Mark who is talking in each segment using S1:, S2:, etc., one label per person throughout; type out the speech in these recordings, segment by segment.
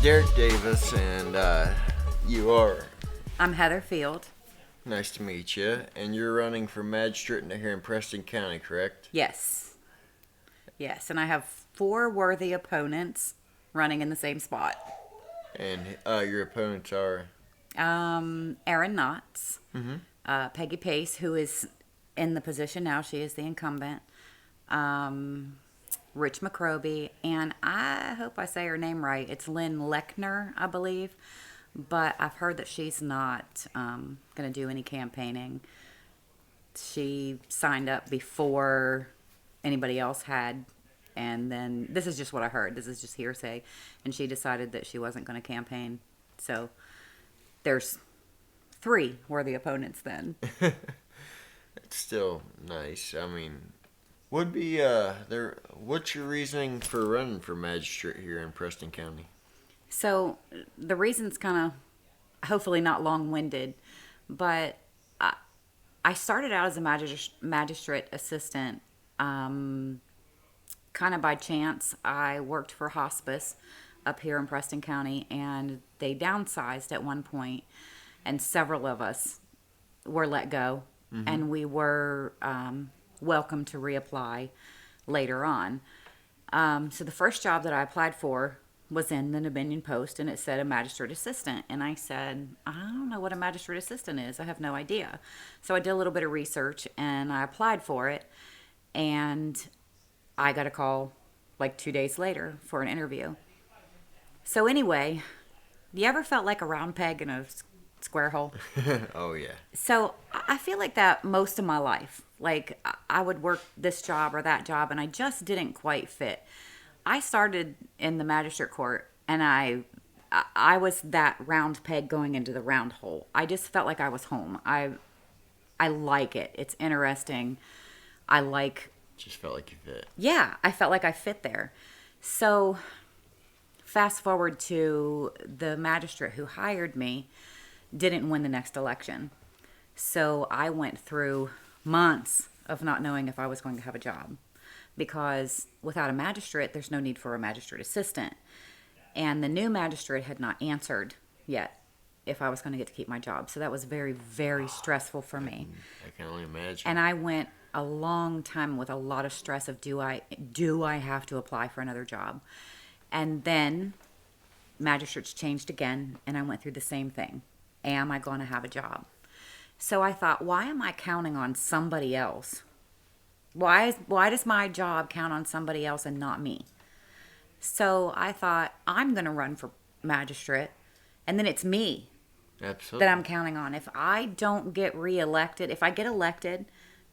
S1: Derek Davis, and you are.
S2: I'm Heather Field.
S1: Nice to meet you. And you're running for Magistrate here in Preston County, correct?
S2: Yes. Yes, and I have 4 worthy opponents running in the same spot.
S1: And your opponents are?
S2: Erin Knotts, Peggy Pace, who is in the position now. She is the incumbent. Rich McCroby, and I hope I say her name right. It's Lynn Lechner, I believe. But I've heard that she's not going to do any campaigning. She signed up before anybody else had. And then, this is just what I heard. This is just hearsay. And she decided that she wasn't going to campaign. So, there's 3 worthy opponents then.
S1: It's still nice. I mean, would be there. What's your reasoning for running for Magistrate here in Preston County?
S2: So, the reason's kind of, hopefully not long-winded, but I started out as a magistrate assistant kind of by chance. I worked for hospice up here in Preston County, and they downsized at one point, and several of us were let go, and we were welcome to reapply later on. So the first job that I applied for was in the Dominion Post, and it said a magistrate assistant. And I said, I don't know what a magistrate assistant is. I have no idea. So I did a little bit of research, and I applied for it. And I got a call like 2 days later for an interview. So anyway, you ever felt like a round peg in a square hole?
S1: Oh, yeah.
S2: So I feel like that most of my life. Like, I would work this job or that job, and I just didn't quite fit. I started in the magistrate court, and I was that round peg going into the round hole. I just felt like I was home. I like it. It's interesting.
S1: Just felt like you fit.
S2: Yeah, I felt like I fit there. So fast forward to the magistrate who hired me didn't win the next election. So I went through months of not knowing if I was going to have a job. Because without a magistrate, there's no need for a magistrate assistant. And the new magistrate had not answered yet if I was going to get to keep my job. So that was very, very stressful for me.
S1: I can only imagine.
S2: And I went a long time with a lot of stress of do I have to apply for another job? And then magistrates changed again, and I went through the same thing. Am I going to have a job? So I thought, why am I counting on somebody else? Why does my job count on somebody else and not me? So I thought, I'm going to run for magistrate, and then it's me
S1: Absolutely.
S2: that I'm counting on. If I don't get reelected, if I get elected,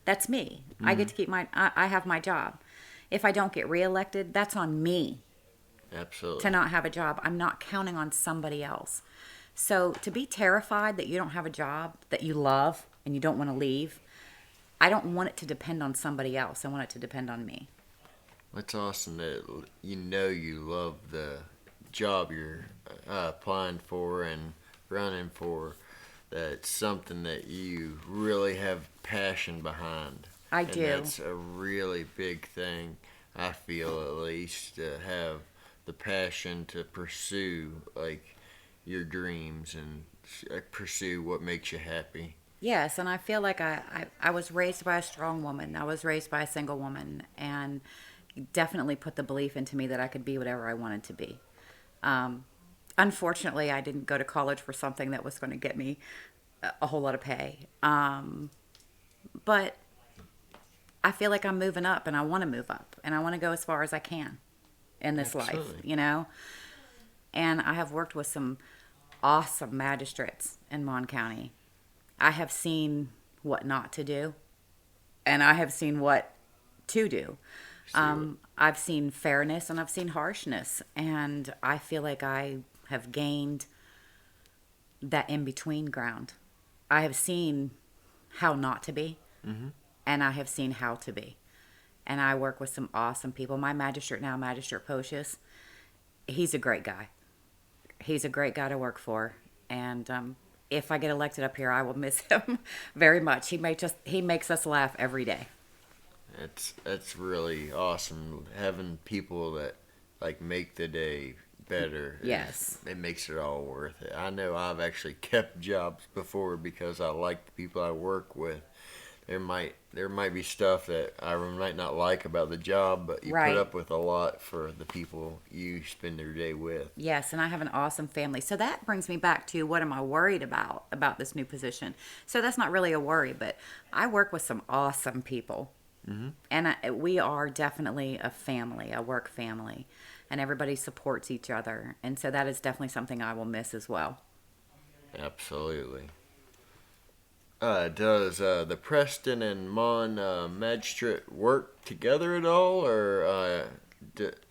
S2: that's me. I get to keep I have my job. If I don't get reelected, that's on me.
S1: Absolutely.
S2: To not have a job. I'm not counting on somebody else. So to be terrified that you don't have a job that you love and you don't want to leave, I don't want it to depend on somebody else. I want it to depend on me.
S1: It's awesome that you love the job you're applying for and running for. That's something that you really have passion behind.
S2: I do.
S1: And that's a really big thing, I feel, at least, to have the passion to pursue like your dreams and pursue what makes you happy.
S2: Yes, and I feel like I was raised by a strong woman. I was raised by a single woman, and definitely put the belief into me that I could be whatever I wanted to be. Unfortunately, I didn't go to college for something that was going to get me a whole lot of pay. But I feel like I'm moving up, and I want to move up, and I want to go as far as I can in this life, And I have worked with some awesome magistrates in Mon County. I have seen what not to do, and I have seen what to do. I've seen fairness and I've seen harshness, and I feel like I have gained that in-between ground. I have seen how not to be, and I have seen how to be. And I work with some awesome people. My magistrate now, Magistrate Pocious, he's a great guy. He's a great guy to work for, and if I get elected up here, I will miss him very much. He makes us laugh every day.
S1: That's really awesome, having people that like make the day better.
S2: Yes.
S1: It makes it all worth it. I know I've actually kept jobs before because I like the people I work with. There might be stuff that I might not like about the job, but you
S2: Right.
S1: put up with a lot for the people you spend your day with.
S2: Yes, and I have an awesome family. So that brings me back to what am I worried about this new position. So that's not really a worry, but I work with some awesome people. And we are definitely a family, a work family, and everybody supports each other. And so that is definitely something I will miss as well.
S1: Absolutely. Does the Preston and Mon Magistrate work together at all, or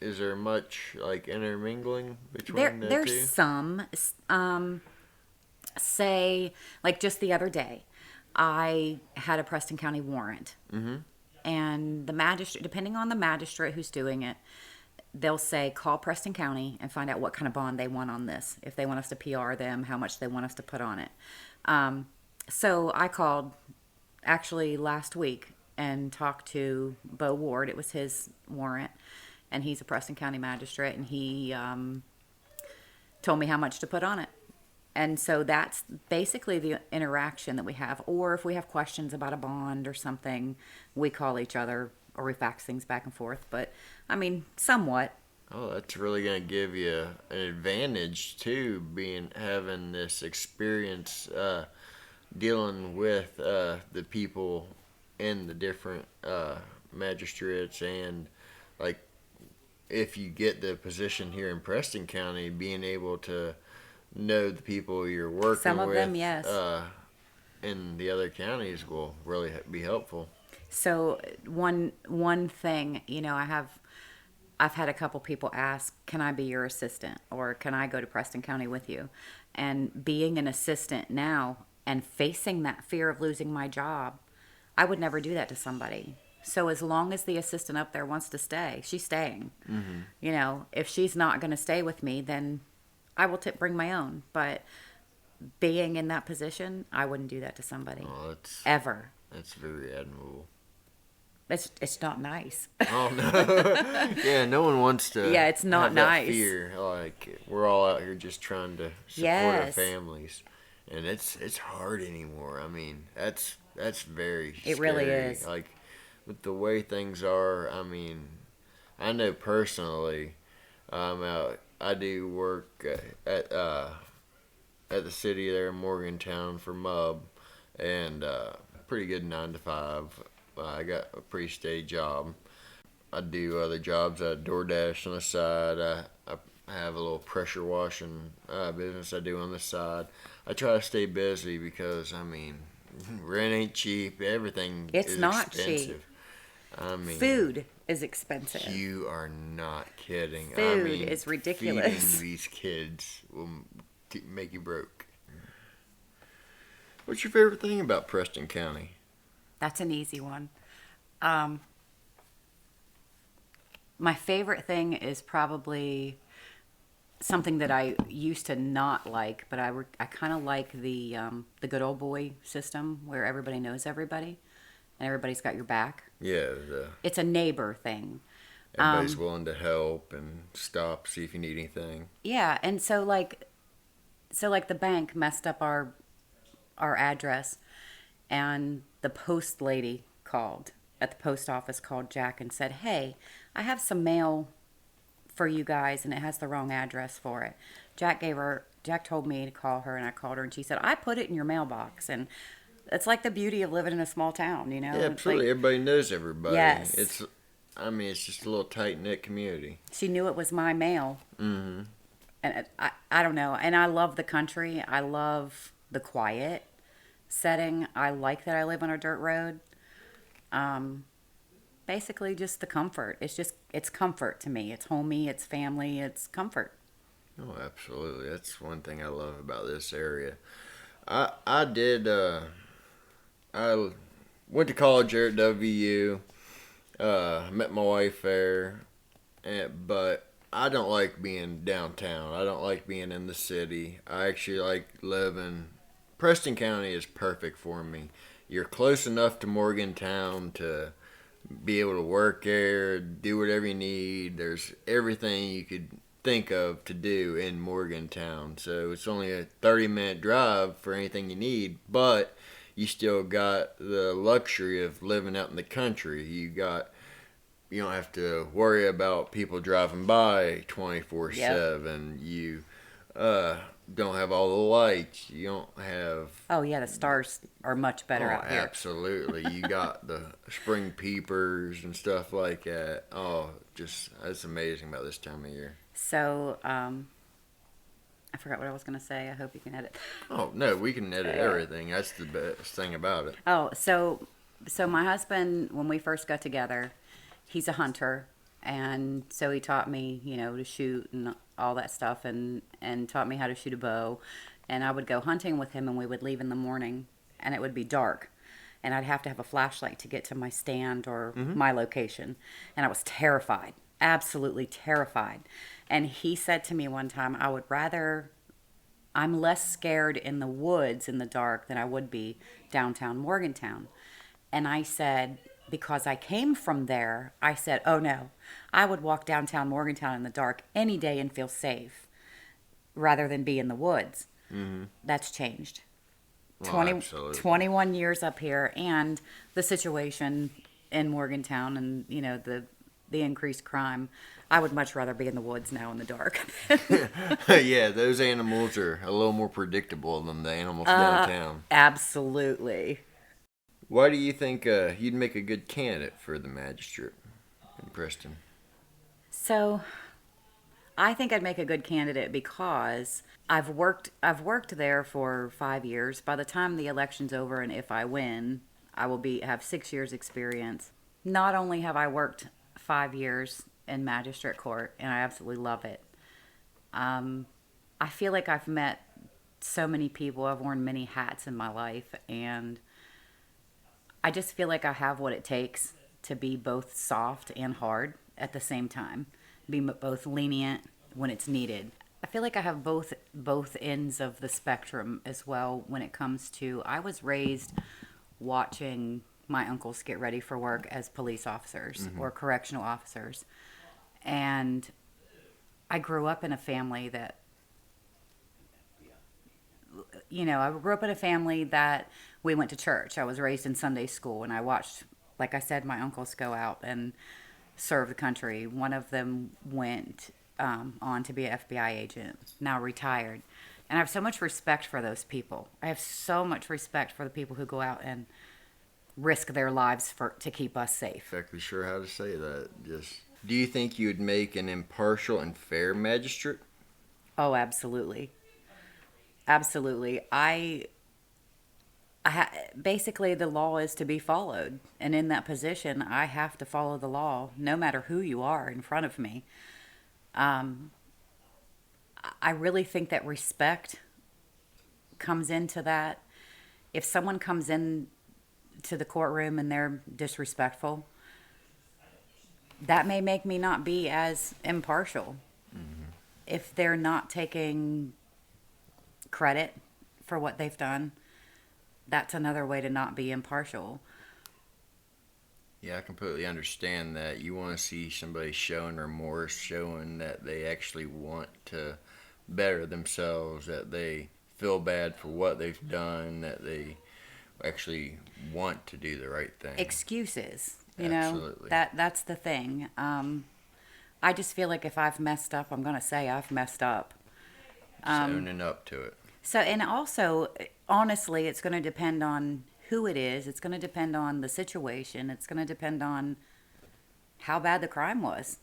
S1: is there much like intermingling between the
S2: There's
S1: two?
S2: some, say, like just the other day, I had a Preston County warrant. And the magistrate, depending on the magistrate who's doing it, they'll say, call Preston County and find out what kind of bond they want on this. If they want us to PR them, how much they want us to put on it. So I called actually last week and talked to Bo Ward. It was his warrant, and he's a Preston County magistrate, and he told me how much to put on it. And so that's basically the interaction that we have. Or if we have questions about a bond or something, we call each other or we fax things back and forth. But, I mean, somewhat.
S1: Oh, that's really going to give you an advantage too, having this experience dealing with the people in the different magistrates, and like if you get the position here in Preston County, being able to know the people you're working
S2: Some of
S1: with
S2: them, yes.
S1: in the other counties will really be helpful.
S2: So one thing, I've had a couple people ask, can I be your assistant, or can I go to Preston County with you? And being an assistant now and facing that fear of losing my job, I would never do that to somebody. So as long as the assistant up there wants to stay, she's staying. If she's not going to stay with me, then I will bring my own. But being in that position, I wouldn't do that to somebody.
S1: Oh,
S2: ever.
S1: That's very admirable.
S2: It's not nice.
S1: Oh no! Yeah, no one wants to.
S2: Yeah, it's not
S1: have that
S2: nice.
S1: Fear, like we're all out here just trying to support our families, and it's hard anymore. I mean, that's very.
S2: It
S1: scary.
S2: really is.
S1: Like with the way things are. I mean, I know personally, I do work at the city there in Morgantown for MUB, and pretty good 9 to 5. I got a pretty steady job. I do other jobs. I DoorDash on the side. I have a little pressure washing business I do on the side. I try to stay busy because, I mean, rent ain't cheap. Everything is
S2: not
S1: expensive.
S2: cheap.
S1: I mean,
S2: food is expensive.
S1: You are not kidding.
S2: Food is ridiculous.
S1: Feeding these kids will make you broke. What's your favorite thing about Preston County?
S2: That's an easy one. My favorite thing is probably something that I used to not like, but I kind of like the good old boy system where everybody knows everybody and everybody's got your back.
S1: Yeah.
S2: It's a neighbor thing.
S1: Everybody's willing to help and stop, see if you need anything.
S2: Yeah, and so like the bank messed up our address, and the post lady called at the post office, called Jack and said, hey, I have some mail for you guys and it has the wrong address for it. Jack told me to call her, and I called her, and she said, I put it in your mailbox. And it's like the beauty of living in a small town,
S1: Yeah, absolutely. Everybody knows everybody.
S2: Yes.
S1: It's just a little tight-knit community.
S2: She knew it was my mail.
S1: Mm-hmm.
S2: And I don't know. And I love the country. I love the quiet setting. I like that I live on a dirt road. Basically just the comfort. It's comfort to me. It's homey, it's family, it's comfort.
S1: Oh, absolutely. That's one thing I love about this area. I went to college there at WU. Met my wife there, but I don't like being downtown. I don't like being in the city. I actually like living. Preston County is perfect for me. You're close enough to Morgantown to be able to work there, do whatever you need. There's everything you could think of to do in Morgantown. So it's only a 30-minute drive for anything you need, but you still got the luxury of living out in the country. You don't have to worry about people driving by 24/7. You don't have all the lights. You don't have.
S2: Oh yeah, the stars are much better out here.
S1: Absolutely. You got the spring peepers and stuff like that. Oh, just that's amazing about this time of year.
S2: So, I forgot what I was going to say. I hope you can edit.
S1: Oh no, we can edit everything. That's the best thing about it.
S2: Oh, so my husband, when we first got together, he's a hunter, and so he taught me, to shoot and all that stuff, and taught me how to shoot a bow. And I would go hunting with him, and we would leave in the morning, and it would be dark, and I'd have to have a flashlight to get to my stand or my location, and I was terrified, absolutely terrified. And he said to me one time, I'm less scared in the woods in the dark than I would be downtown Morgantown. And I said, because I came from there, I said, oh no, I would walk downtown Morgantown in the dark any day and feel safe rather than be in the woods. Mm-hmm. That's changed.
S1: Oh,
S2: 21 years up here, and the situation in Morgantown and, the increased crime. I would much rather be in the woods now in the dark.
S1: Yeah, those animals are a little more predictable than the animals downtown.
S2: Absolutely.
S1: Why do you think you'd make a good candidate for the magistrate in Preston?
S2: So, I think I'd make a good candidate because I've worked there for 5 years. By the time the election's over, and if I win, I will have 6 years experience. Not only have I worked 5 years in magistrate court, and I absolutely love it. I feel like I've met so many people. I've worn many hats in my life, and I just feel like I have what it takes to be both soft and hard at the same time. Be both lenient when it's needed. I feel like I have both ends of the spectrum as well when it comes to, I was raised watching my uncles get ready for work as police officers or correctional officers. And I grew up in a family that, I grew up in a family that we went to church. I was raised in Sunday school, and I watched, like I said, my uncles go out and serve the country. One of them went on to be an FBI agent, now retired. And I have so much respect for those people. I have so much respect for the people who go out and risk their lives to keep us safe.
S1: Exactly sure how to say that. Just, do you think you'd make an impartial and fair magistrate?
S2: Oh, absolutely. Absolutely. Basically, the law is to be followed. And in that position, I have to follow the law, no matter who you are in front of me. I really think that respect comes into that. If someone comes in to the courtroom and they're disrespectful, that may make me not be as impartial. Mm-hmm. If they're not taking credit for what they've done, that's another way to not be impartial.
S1: Yeah, I completely understand that. You want to see somebody showing remorse, showing that they actually want to better themselves, that they feel bad for what they've done, that they actually want to do the right thing.
S2: Excuses,
S1: Absolutely.
S2: That's the thing. I just feel like if I've messed up, I'm going to say I've messed up.
S1: Owning up to it.
S2: So, and also, honestly, it's going to depend on who it is. It's going to depend on the situation. It's going to depend on how bad the crime was,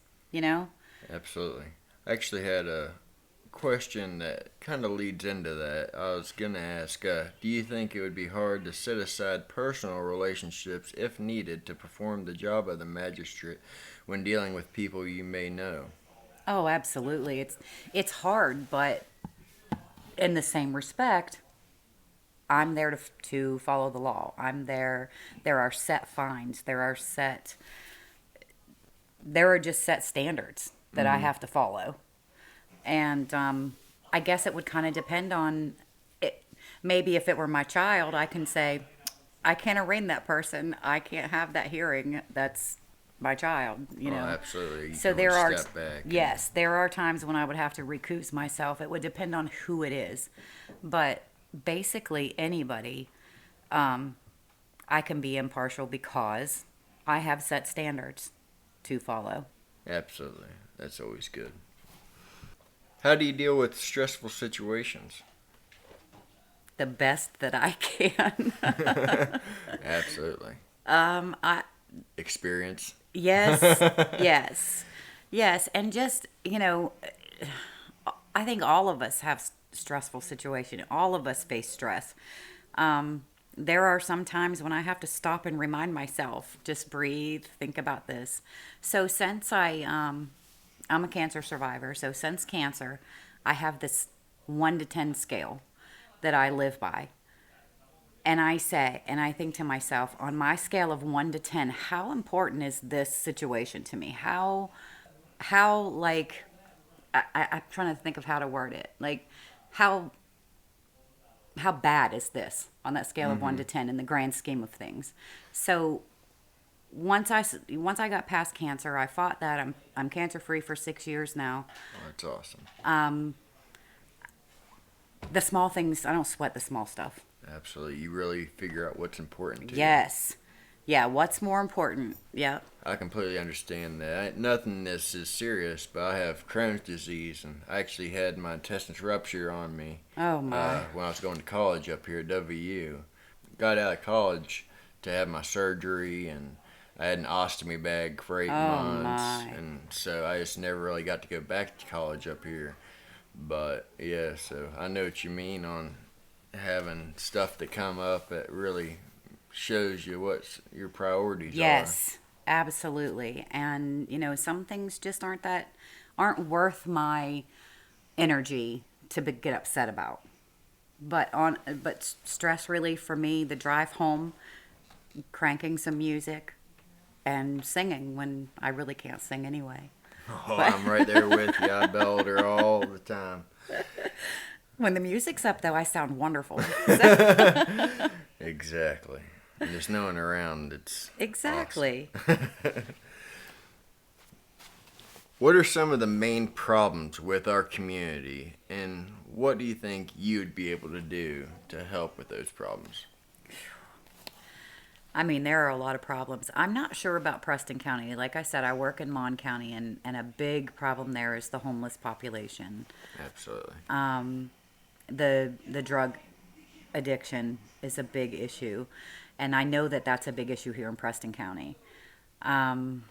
S1: Absolutely. I actually had a question that kind of leads into that. I was going to ask, do you think it would be hard to set aside personal relationships if needed to perform the job of the magistrate when dealing with people you may know?
S2: Oh, absolutely. It's hard, but in the same respect, I'm there to follow the law. I'm there. There are set fines. There are just set standards that I have to follow. And I guess it would kind of depend on it. Maybe if it were my child, I can say, I can't arraign that person. I can't have that hearing. That's my child, you know.
S1: Absolutely. You
S2: So
S1: can
S2: there
S1: always
S2: are,
S1: step back.
S2: yes, there are times when I would have to recuse myself. It would depend on who it is. But basically, anybody, I can be impartial because I have set standards to follow.
S1: Absolutely. That's always good. How do you deal with stressful situations?
S2: The best that I can.
S1: Absolutely.
S2: I
S1: Experience.
S2: Yes, yes, yes, and just I think all of us have stressful situation. All of us face stress. There are some times when I have to stop and remind myself, just breathe, think about this. So since I'm a cancer survivor, so since cancer, I have this 1 to 10 scale that I live by. And I say, and I think to myself, on my scale of 1 to 10, how important is this situation to me? Like, I'm trying to think of how to word it. Like, how bad is this on that scale of 1 to 10 in the grand scheme of things? So once I got past cancer, I fought that. I'm cancer free for 6 years now.
S1: Oh, that's awesome.
S2: The small things, I don't sweat the small stuff.
S1: Absolutely. You really figure out what's important to you.
S2: Yes. Yeah, what's more important? Yeah.
S1: I completely understand that. Nothing this is serious, but I have Crohn's disease, and I actually had my intestines rupture on me.
S2: Oh, my.
S1: When I was going to college up here at WU. Got out of college to have my surgery, and I had an ostomy bag for 8 months.
S2: My.
S1: And so I just never really got to go back to college up here. But yeah, so I know what you mean on having stuff that come up that really shows you what your priorities
S2: Yes, absolutely. And some things just aren't worth my energy to get upset about. But stress relief for me, the drive home, cranking some music, and singing when I really can't sing anyway.
S1: Oh, I'm right there with you. I belled her all the time.
S2: When the music's up, though, I sound wonderful.
S1: Exactly. And there's no one around. It's
S2: Exactly.
S1: Awesome. What are some of the main problems with our community, and what do you think you'd be able to do to help with those problems?
S2: I mean, there are a lot of problems. I'm not sure about Preston County. Like I said, I work in Mon County, and a big problem there is the homeless population.
S1: Absolutely.
S2: The drug addiction is a big issue, and I know that that's a big issue here in Preston County. I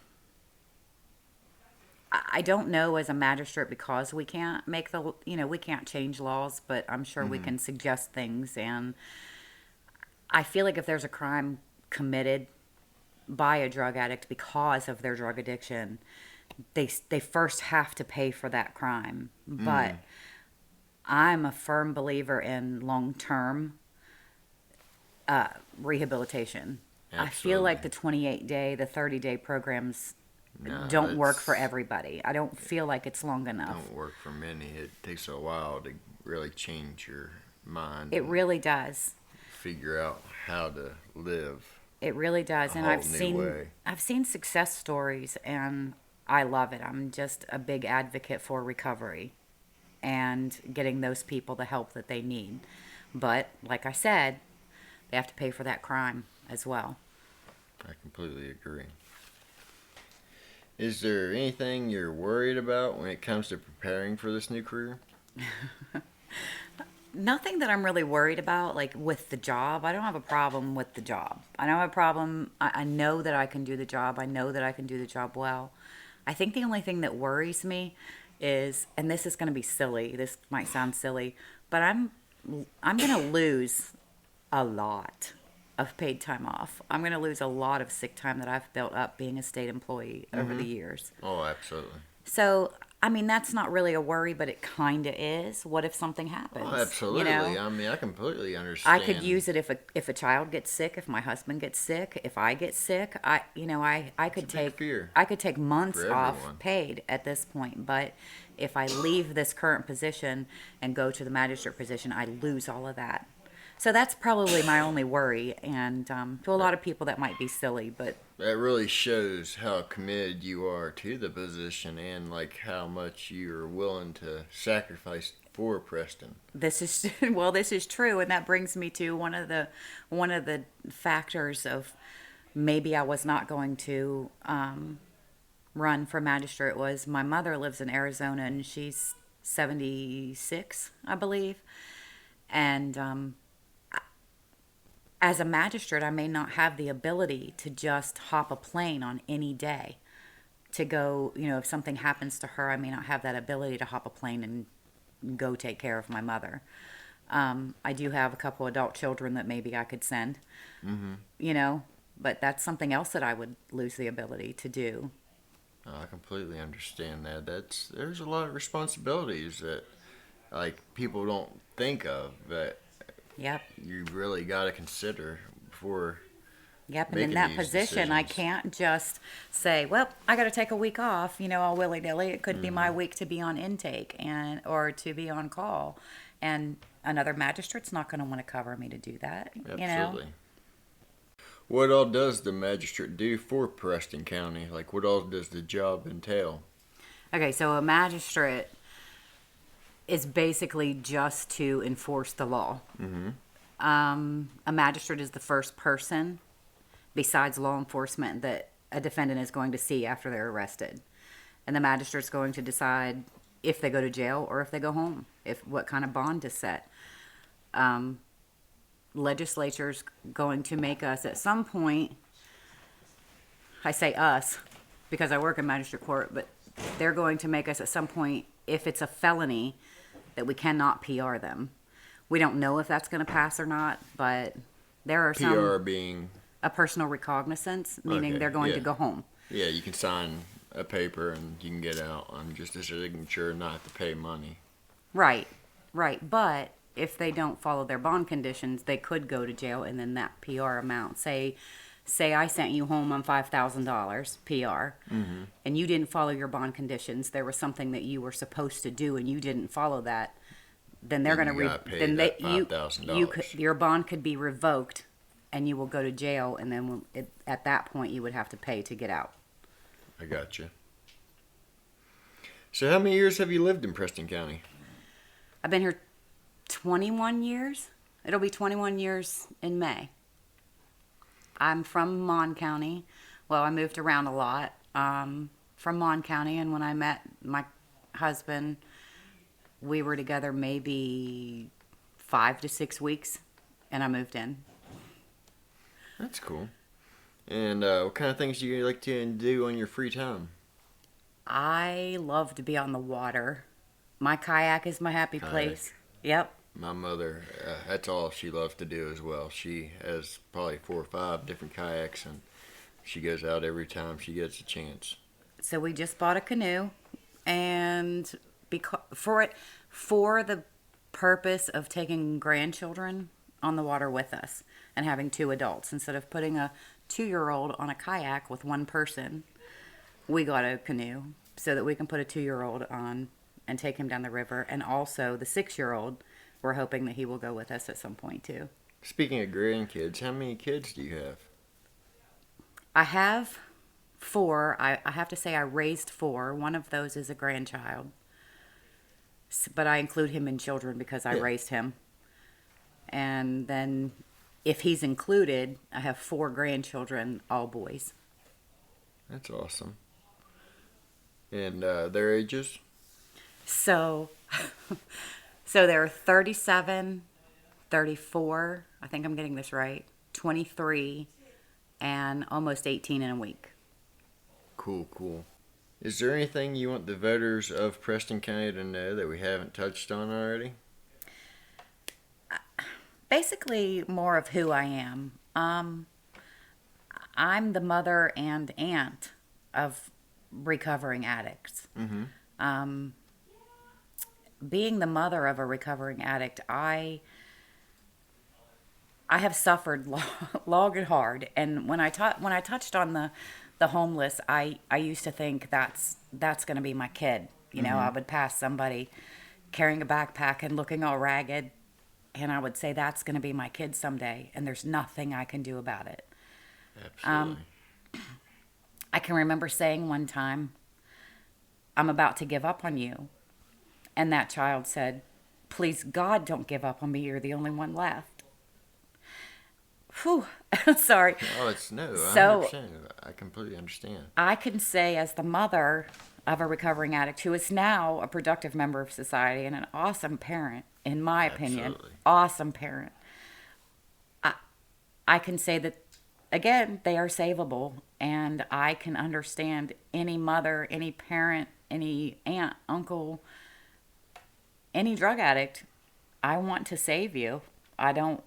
S2: don't know as a magistrate, because we can't we can't change laws, but I'm sure we can suggest things. And I feel like if there's a crime committed by a drug addict because of their drug addiction, they first have to pay for that crime. But I'm a firm believer in long-term rehabilitation.
S1: Absolutely.
S2: I feel like the 28-day, the 30-day programs don't work for everybody. I don't feel like it's long enough.
S1: Don't work for many. It takes a while to really change your mind.
S2: It really does.
S1: Figure out how to live.
S2: It really does. And I've
S1: way.
S2: seen success stories, and I love it. I'm just a big advocate for recovery and getting those people the help that they need. But like I said, they have to pay for that crime as well.
S1: I completely agree. Is there anything you're worried about when it comes to preparing for this new career?
S2: Nothing that I'm really worried about, like with the job. I don't have a problem with the job. I don't have a problem. I know that I can do the job. I know that I can do the job well. I think the only thing that worries me is, and this is going to be silly, this might sound silly, but I'm going to lose a lot of paid time off. I'm going to lose a lot of sick time that I've built up being a state employee over the years.
S1: Oh, absolutely.
S2: So, I mean, that's not really a worry, but it kind of is. What if something happens?
S1: Oh, absolutely. I mean, I completely understand.
S2: I could use it if a child gets sick, if my husband gets sick, if I get sick. I could take months off paid at this point. But if I leave this current position and go to the magistrate position, I lose all of that. So that's probably my only worry. And to a lot of people, that might be silly, but
S1: That really shows how committed you are to the position and like how much you're willing to sacrifice for Preston.
S2: this is well, this is true, and that brings me to one of the factors of maybe I was not going to run for magistrate was my mother lives in Arizona and she's 76, I believe, and as a magistrate, I may not have the ability to just hop a plane on any day to go, if something happens to her, I may not have that ability to hop a plane and go take care of my mother. I do have a couple adult children that maybe I could send, but that's something else that I would lose the ability to do.
S1: I completely understand that. There's a lot of responsibilities that like people don't think of that
S2: Yep.
S1: you really got to consider before
S2: Yep, and in
S1: making
S2: that
S1: these
S2: position, I
S1: decisions.
S2: can't just say, "Well, I got to take a week off," all willy nilly. It could be my week to be on intake or to be on call, and another magistrate's not going to want to cover me to do that.
S1: Absolutely. What all does the magistrate do for Preston County? Like, what all does the job entail?
S2: Okay, so a magistrate is basically just to enforce the law. A magistrate is the first person besides law enforcement that a defendant is going to see after they're arrested. And the magistrate's going to decide if they go to jail or if they go home, if what kind of bond is set. Legislature's going to make us at some point, I say us because I work in magistrate court, but they're going to make us at some point, if it's a felony, that we cannot PR them. We don't know if that's going to pass or not, but there are some...
S1: PR being...
S2: A personal recognizance, meaning
S1: Okay,
S2: they're going to
S1: yeah.
S2: go home.
S1: Yeah, you can sign a paper and you can get out on just a signature and not have to pay money.
S2: Right. But if they don't follow their bond conditions, they could go to jail, and then that PR amount, say I sent you home on $5,000 PR, and you didn't follow your bond conditions. There was something that you were supposed to do, and you didn't follow that. Then they're going to
S1: then that $5,000.
S2: Your bond could be revoked, and you will go to jail, and then at that point you would have to pay to get out.
S1: I got you. So how many years have you lived in Preston County?
S2: I've been here 21 years. It'll be 21 years in May. I'm from Mon County. Well, I moved around a lot from Mon County, and when I met my husband, we were together maybe 5 to 6 weeks, and I moved in.
S1: That's cool. And what kind of things do you like to do on your free time?
S2: I love to be on the water. My kayak is my happy place. Yep.
S1: My mother, that's all she loves to do as well. She has probably 4 or 5 different kayaks, and she goes out every time she gets a chance.
S2: So we just bought a canoe, and for the purpose of taking grandchildren on the water with us and having 2 adults. Instead of putting a 2-year-old on a kayak with one person, we got a canoe so that we can put a 2-year-old on and take him down the river. And also the 6-year-old, we're hoping that he will go with us at some point too.
S1: Speaking of grandkids, how many kids do you have?
S2: I have 4. I have to say I raised 4. One of those is a grandchild. But I include him in children because I raised him. And then if he's included, I have 4 grandchildren, all boys.
S1: That's awesome. And their ages?
S2: So they're 37, 34, I think I'm getting this right, 23, and almost 18 in a week.
S1: Cool. Is there anything you want the voters of Preston County to know that we haven't touched on already?
S2: Basically, more of who I am. I'm the mother and aunt of recovering addicts. Being the mother of a recovering addict, I have suffered long and hard. And when I touched on the homeless, I used to think that's going to be my kid. I would pass somebody carrying a backpack and looking all ragged, And I would say that's going to be my kid someday, and there's nothing I can do about it.
S1: Absolutely.
S2: I can remember saying one time, I'm about to give up on you. And that child said, please God, don't give up on me. You're the only one left. Whew. Sorry.
S1: Oh, it's no,
S2: So
S1: 100%. I completely understand.
S2: I can say, as the mother of a recovering addict who is now a productive member of society and an awesome parent, in my opinion,
S1: Absolutely.
S2: awesome parent, I can say that, again, they are savable. And I can understand any mother, any parent, any aunt, uncle, any drug addict. I want to save you. I don't,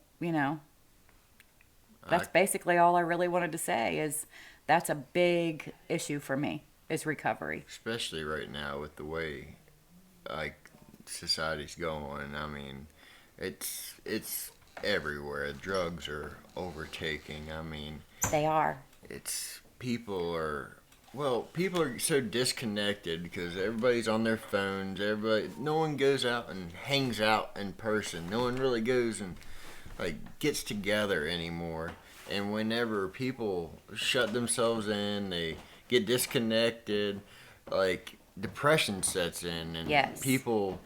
S2: that's basically all I really wanted to say is that's a big issue for me is recovery.
S1: Especially right now with the way like society's going. I mean, it's everywhere. Drugs are overtaking. I mean,
S2: They are.
S1: it's people are so disconnected because everybody's on their phones. No one goes out and hangs out in person. No one really goes and like gets together anymore. And whenever people shut themselves in, they get disconnected. Like depression sets in, and
S2: Yes.
S1: people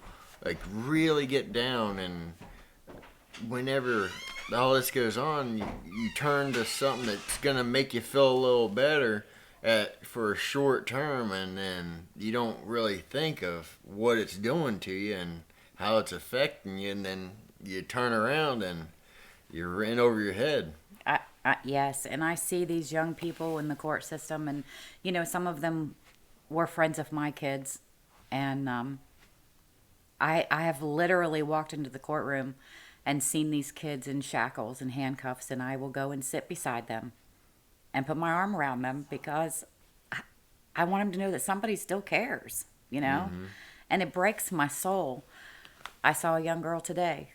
S1: like really get down. And whenever all this goes on, you turn to something that's gonna make you feel a little better for a short term, and then you don't really think of what it's doing to you and how it's affecting you, and then you turn around and you're in over your head.
S2: Yes, and I see these young people in the court system, and some of them were friends of my kids, and I have literally walked into the courtroom and seen these kids in shackles and handcuffs, and I will go and sit beside them and put my arm around them because I want them to know that somebody still cares,
S1: Mm-hmm.
S2: And it breaks my soul. I saw a young girl today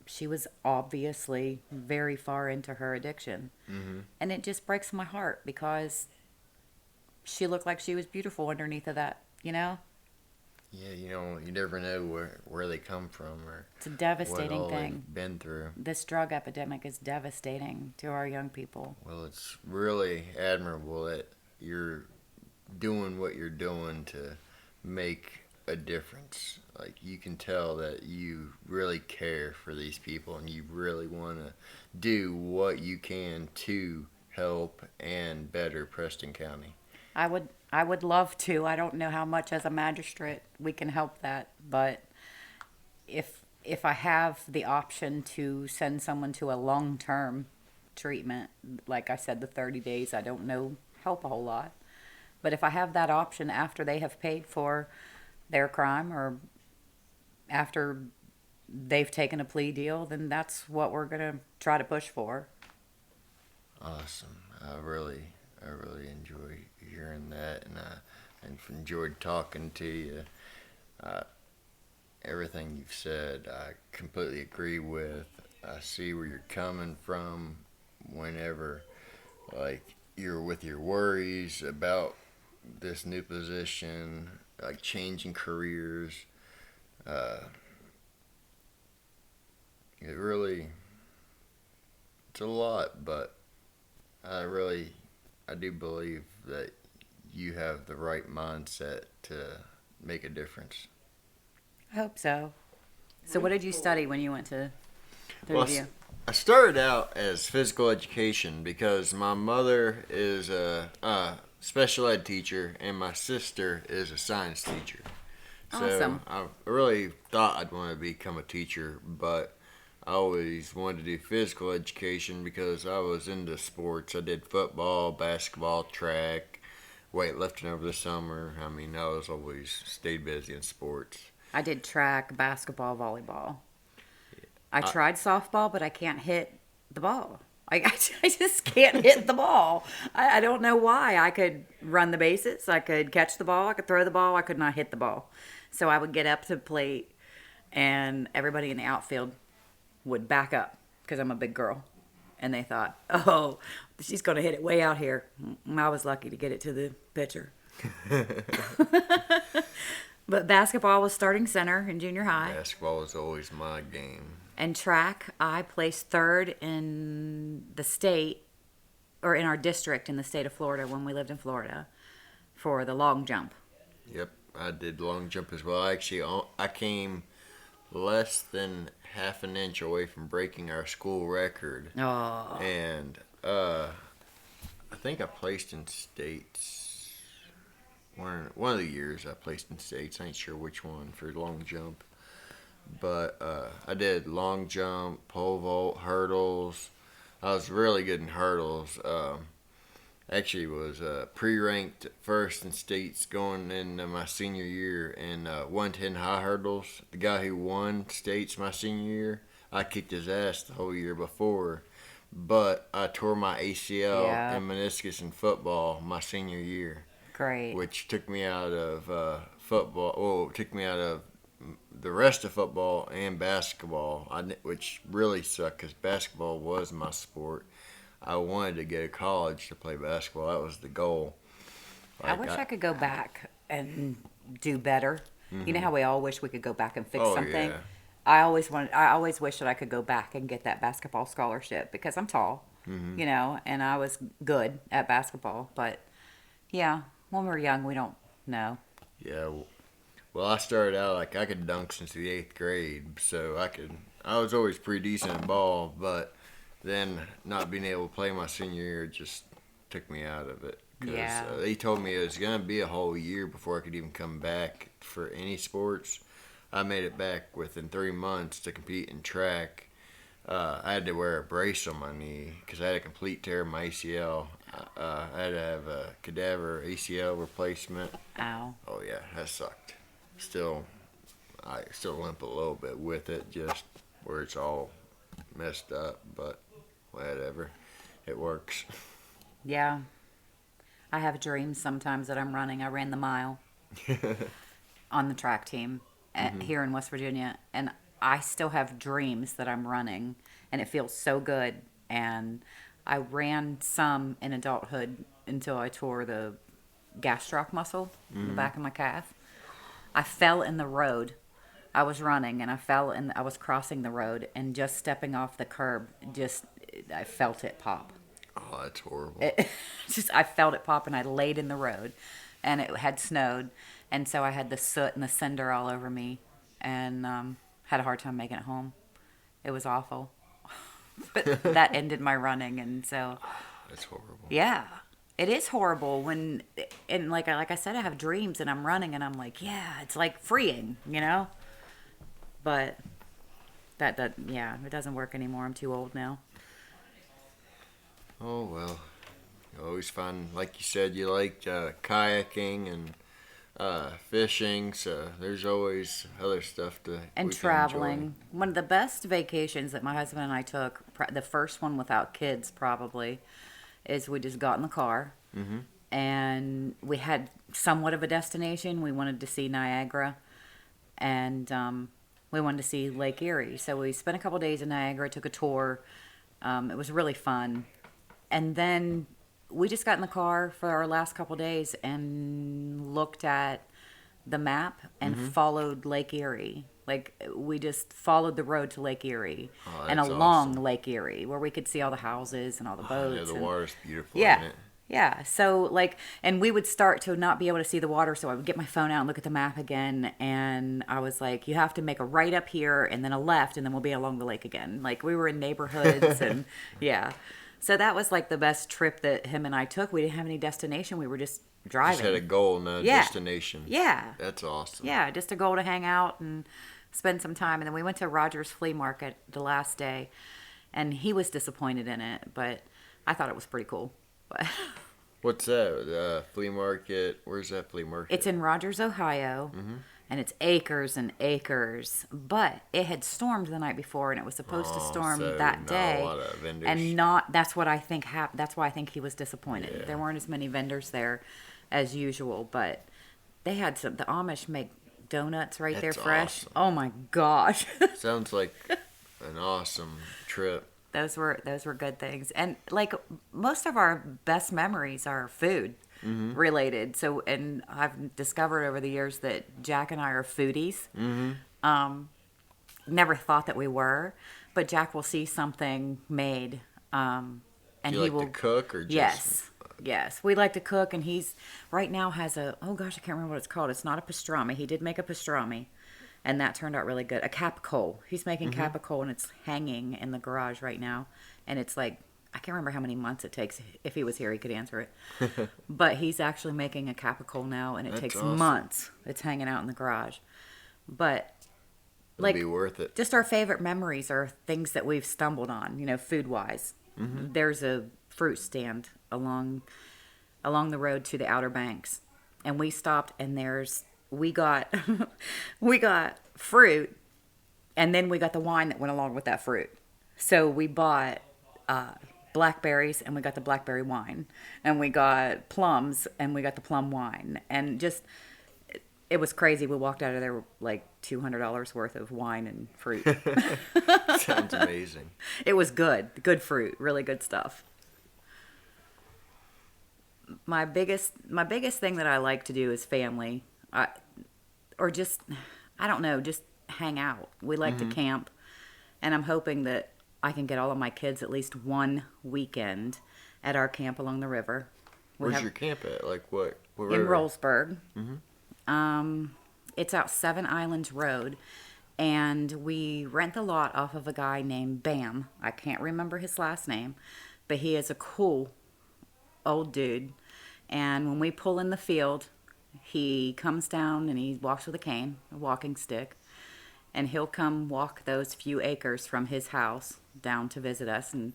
S2: she was obviously very far into her addiction.
S1: Mm-hmm.
S2: And it just breaks my heart because she looked like she was beautiful underneath of that,
S1: Yeah, you never know where they come from or
S2: It's a
S1: what
S2: devastating
S1: all
S2: thing.
S1: they've been through.
S2: This drug epidemic is devastating to our young people.
S1: Well, it's really admirable that you're doing what you're doing to make a difference. Like, you can tell that you really care for these people and you really want to do what you can to help and better Preston County.
S2: I would love to. I don't know how much as a magistrate we can help that, but if I have the option to send someone to a long-term treatment, like I said, the 30 days, I don't know help a whole lot. But if I have that option after they have paid for their crime or after they've taken a plea deal, then that's what we're going to try to push for.
S1: Awesome. I really enjoy hearing that, and I've enjoyed talking to you. Everything you've said, I completely agree with. I see where you're coming from whenever, like, you're with your worries about this new position, like changing careers. It's a lot, but I do believe that you have the right mindset to make a difference.
S2: I hope so. So what did you study when you went to the
S1: Well,
S2: review?
S1: I started out as physical education because my mother is a special ed teacher and my sister is a science teacher.
S2: Awesome.
S1: So I really thought I'd want to become a teacher, but I always wanted to do physical education because I was into sports. I did football, basketball, track, weightlifting over the summer. I mean, I was always stayed busy in sports.
S2: I did track, basketball, volleyball. I tried softball, but I can't hit the ball. I just can't hit the ball. I don't know why. I could run the bases. I could catch the ball. I could throw the ball. I could not hit the ball. So I would get up to the plate, and everybody in the outfield would back up because I'm a big girl. And they thought, oh, she's going to hit it way out here. I was lucky to get it to the pitcher. But basketball was starting center in junior high.
S1: Basketball was always my game.
S2: And track, I placed third in the state, or in our district in the state of Florida when we lived in Florida, for the long jump.
S1: Yep, I did long jump as well. Actually, I came less than half an inch away from breaking our school record.
S2: Oh.
S1: And I think I placed in states. One of the years I placed in states. I ain't sure which one for long jump. But I did long jump, pole vault, hurdles. I was really good in hurdles. Actually was pre-ranked first in states going into my senior year in 110 high hurdles. The guy who won states my senior year, I kicked his ass the whole year before. But I tore my ACL and meniscus in football my senior year.
S2: Great.
S1: Which took me out of football. Oh, it took me out of the rest of football and basketball, which really sucked because basketball was my sport. I wanted to go to college to play basketball. That was the goal.
S2: I wish I could go back and do better. Mm-hmm. You know how we all wish we could go back and fix something? Yeah. I always wish that I could go back and get that basketball scholarship because I'm tall, you know, and I was good at basketball. But, yeah, when we're young, we don't know.
S1: Yeah, well, I started out like I could dunk since the 8th grade, so I was always pretty decent at ball, but then not being able to play my senior year just took me out of it. Because they told me it was going to be a whole year before I could even come back for any sports. I made it back within 3 months to compete in track. I had to wear a brace on my knee because I had a complete tear in my ACL. I had to have a cadaver ACL replacement.
S2: Ow.
S1: Oh, yeah, that sucked. I still limp a little bit with it, just where it's all messed up, but whatever. It works.
S2: Yeah. I have dreams sometimes that I'm running. I ran the mile on the track team here in West Virginia, and I still have dreams that I'm running, and it feels so good. And I ran some in adulthood until I tore the gastroc muscle in the back of my calf. I fell in the road. I was running and I was crossing the road and just stepping off the curb, I felt it pop.
S1: Oh, that's horrible.
S2: I felt it pop and I laid in the road and it had snowed. And so I had the soot and the cinder all over me and had a hard time making it home. It was awful. But that ended my running. And so.
S1: That's horrible.
S2: Yeah. It is horrible and like I said, I have dreams and I'm running and I'm like, yeah, it's like freeing, you know? But it doesn't work anymore. I'm too old now.
S1: Oh, well, you always find, like you said, you liked kayaking and fishing, so there's always other stuff
S2: and traveling. One of the best vacations that my husband and I took, the first one without kids probably, is we just got in the car and we had somewhat of a destination. We wanted to see Niagara and we wanted to see Lake Erie. So we spent a couple days in Niagara, took a tour. It was really fun. And then we just got in the car for our last couple days and looked at the map and followed Lake Erie. Like, we just followed the road to Lake Erie and along Lake Erie where we could see all the houses and all the boats.
S1: Yeah, the water's beautiful,
S2: yeah,
S1: isn't it?
S2: Yeah. So, and we would start to not be able to see the water, so I would get my phone out and look at the map again, and I was like, you have to make a right up here and then a left, and then we'll be along the lake again. Like, we were in neighborhoods, and yeah. So that was, the best trip that him and I took. We didn't have any destination. We were just driving.
S1: Just had a goal, no destination.
S2: Yeah.
S1: That's awesome.
S2: Yeah, just a goal to hang out and spend some time. And then we went to Rogers Flea Market the last day, and he was disappointed in it, but I thought it was pretty cool. But
S1: what's that? Flea market? Where's that flea market?
S2: It's in Rogers, Ohio, and it's acres and acres. But it had stormed the night before, and it was supposed to storm that day.
S1: A lot of vendors.
S2: And that's what I think happened. That's why I think he was disappointed. Yeah. There weren't as many vendors there as usual, but they had the Amish make donuts right there fresh. Awesome. Oh my gosh.
S1: Sounds like an awesome trip.
S2: Those were good things. And most of our best memories are food. related. So, and I've discovered over the years that Jack and I are foodies. Never thought that we were, but Jack will see something made, and
S1: Do you
S2: he
S1: like
S2: will
S1: to cook or just...
S2: Yes, we like to cook, and he's right now has a, oh gosh, I can't remember what it's called. It's not a pastrami. He did make a pastrami, and that turned out really good. A capicola. He's making capicola, and it's hanging in the garage right now, and it's like, I can't remember how many months it takes. If he was here, he could answer it. But he's actually making a capicola now, and it
S1: That's
S2: takes
S1: awesome.
S2: months. It's hanging out in the garage, but
S1: It'll be worth it.
S2: just our favorite memories are things that we've stumbled on, food wise. There's a fruit stand along the road to the Outer Banks, and we stopped, and we got we got fruit, and then we got the wine that went along with that fruit. So we bought blackberries, and we got the blackberry wine, and we got plums, and we got the plum wine, and just it was crazy. We walked out of there with like $200 worth of wine and fruit.
S1: Sounds amazing.
S2: It was good fruit, really good stuff. My biggest thing that I like to do is family, or just, I don't know, just hang out. We like to camp, and I'm hoping that I can get all of my kids at least one weekend at our camp along the river.
S1: Where's your camp at? Like what?
S2: In Rollsburg. It's out 7 Islands Road, and we rent the lot off of a guy named Bam. I can't remember his last name, but he is a cool old dude. And when we pull in the field, he comes down and he walks with a cane, a walking stick, and he'll come walk those few acres from his house down to visit us, and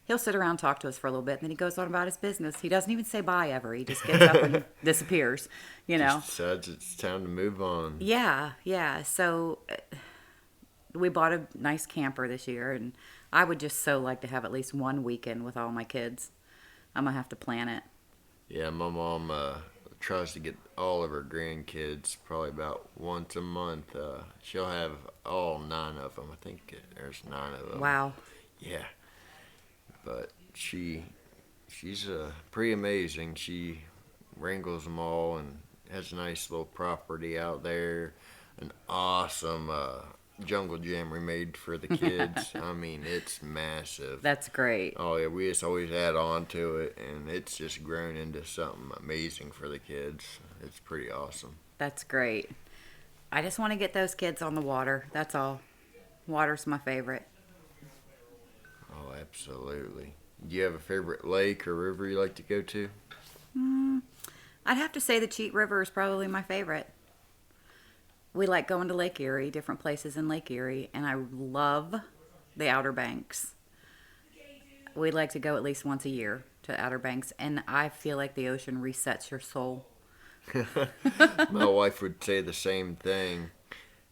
S2: he'll sit around, talk to us for a little bit, and then he goes on about his business. He doesn't even say bye ever. He just gets up and disappears,
S1: Just decides it's time to move on.
S2: Yeah. So we bought a nice camper this year, and I would just so like to have at least one weekend with all my kids. I'm going to have to plan it.
S1: Yeah, my mom tries to get all of her grandkids probably about once a month. She'll have all 9 of them. I think there's 9 of them.
S2: Wow.
S1: Yeah. But she's pretty amazing. She wrangles them all and has a nice little property out there. An awesome jungle gym we made for the kids. I mean, it's massive.
S2: That's great.
S1: Oh yeah, we just always add on to it, and it's just grown into something amazing for the kids. It's pretty awesome.
S2: That's great. I just want to get those kids on the water. That's all. Water's my favorite.
S1: Oh, absolutely. Do you have a favorite lake or river you like to go to?
S2: I'd have to say the Cheat River is probably my favorite. We like going to Lake Erie, different places in Lake Erie, and I love the Outer Banks. We like to go at least once a year to Outer Banks, and I feel like the ocean resets your soul.
S1: My wife would say the same thing.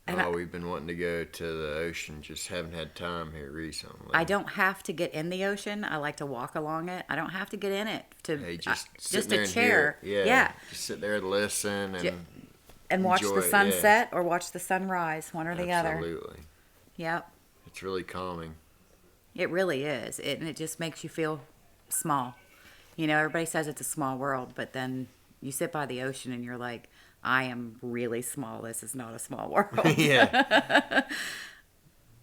S2: And
S1: we've been wanting to go to the ocean, just haven't had time here recently.
S2: I don't have to get in the ocean. I like to walk along it. I don't have to get in it.
S1: Hey, just
S2: just
S1: there
S2: a
S1: and
S2: chair.
S1: hear it. Yeah. Just sit there and listen
S2: and watch
S1: enjoy
S2: the
S1: it,
S2: sunset or watch the sunrise, one or the other.
S1: Absolutely.
S2: Yep.
S1: It's really calming.
S2: It really is. And it just makes you feel small. Everybody says it's a small world, but then you sit by the ocean and you're like, I am really small. This is not a small world.
S1: Yeah.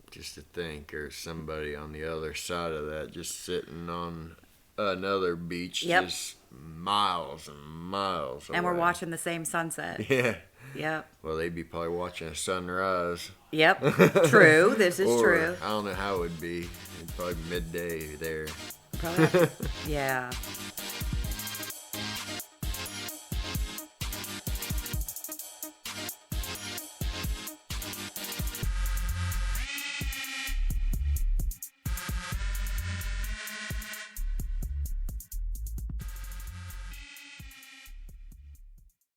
S1: Just to think there's somebody on the other side of that just sitting on another beach just miles and miles away.
S2: And we're watching the same sunset.
S1: Yeah.
S2: Yep.
S1: Well, they'd be probably watching a sunrise.
S2: Yep. True. This is true.
S1: I don't know how it would be. It'd probably midday there.
S2: Probably. Yeah.